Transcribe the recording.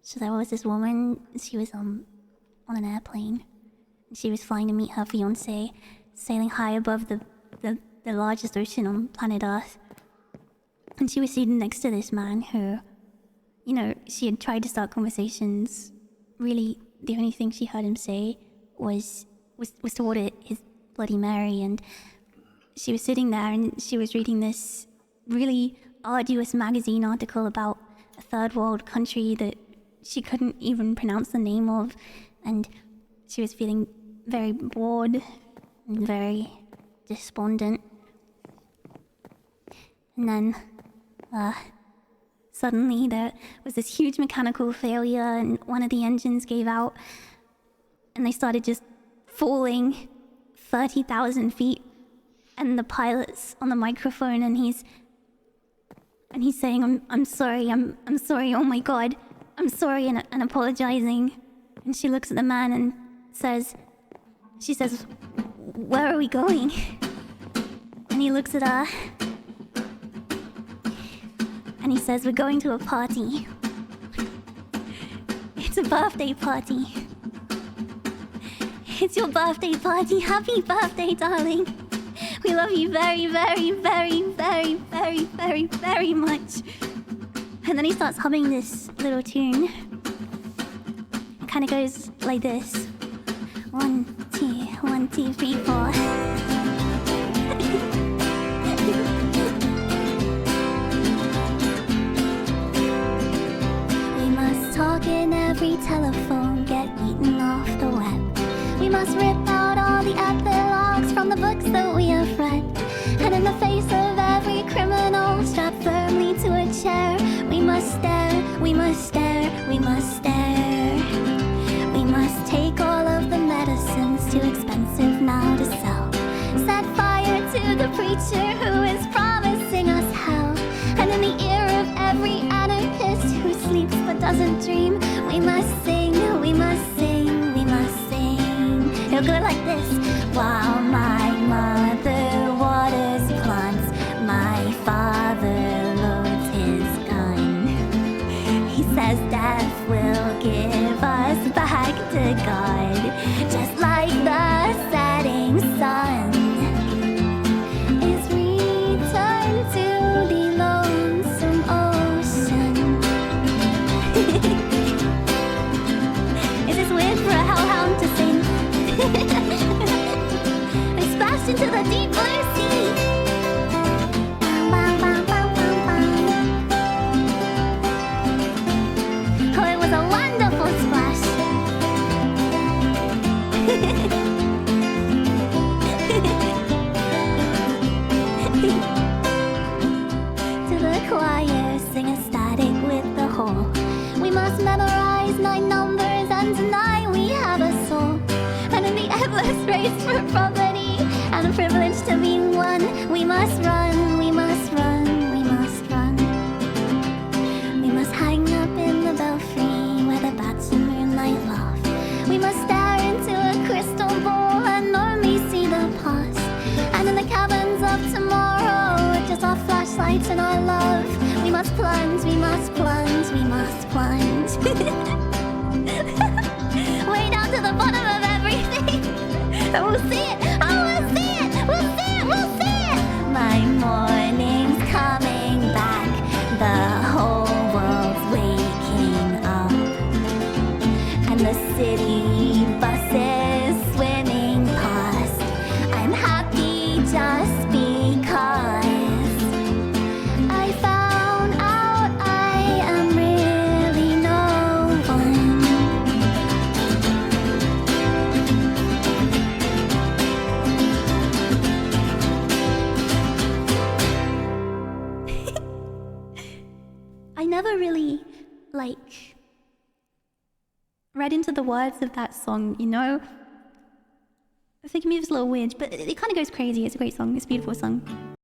So there was this woman, she was on an airplane. She was flying to meet her fiancé, sailing high above the largest ocean on planet Earth. And she was sitting next to this man who, you know, she had tried to start conversations. Really, the only thing she heard him say was to order his Bloody Mary. And she was sitting there and she was reading this really arduous magazine article about a third world country that she couldn't even pronounce the name of. And she was feeling very bored and very despondent. And then, suddenly there was this huge mechanical failure and one of the engines gave out and they started just falling 30,000 feet. And the pilot's on the microphone and he's saying, I'm sorry, I'm sorry, oh my God, I'm sorry, and apologizing. And she looks at the man and she says, where are we going? And he looks at her and he says, we're going to a party. It's a birthday party. It's your birthday party. Happy birthday, darling. We love you very, very, very, very, very, very, very much. And then he starts humming this little tune. It kind of goes like this. 1, 2, 1, 2, 3, 4. We must talk in every telephone, get eaten off the web. We must rip out all the epilogues from the books that we have read. And in the face of every criminal strapped firmly to a chair, we must stare, we must stare, we must stare. We must take all of the medicines, too expensive now to sell. Set fire to the preacher who is promising us hell. And in the ear of every anarchist who sleeps but doesn't dream, we must sing, we must sing, we must sing. It'll go like this. While my mother waters plants, my father loads his gun. He says death will give us back to God, just like the setting sun is return to the lonesome ocean. Is this weird for a hellhound to sing? I splashed into the deep blue sea. Bam, bam, bam, bam, bam, bam. Oh, it was a wonderful splash. To the choir, sing a static with the whole. We must memorize 9 numbers, and tonight we have a soul. And in the endless race for property and the privilege to be one, we must run, we must run, we must run. We must hang up in the belfry where the bats in moonlight laugh. We must stare into a crystal ball and only see the past. And in the caverns of tomorrow, just our flashlights and our love, we must plunge, we must plunge, we must plunge. Way down to the bottom of everything. And we'll see it. Oh, we'll see it. We'll see it. We'll see it. My morning's coming back. The whole world's waking up. And the city buses swimming past. I'm happy just because I found out I am really no one. I never really, read into the words of that song, you know? I think maybe it's a little weird, but it kind of goes crazy. It's a great song. It's a beautiful song.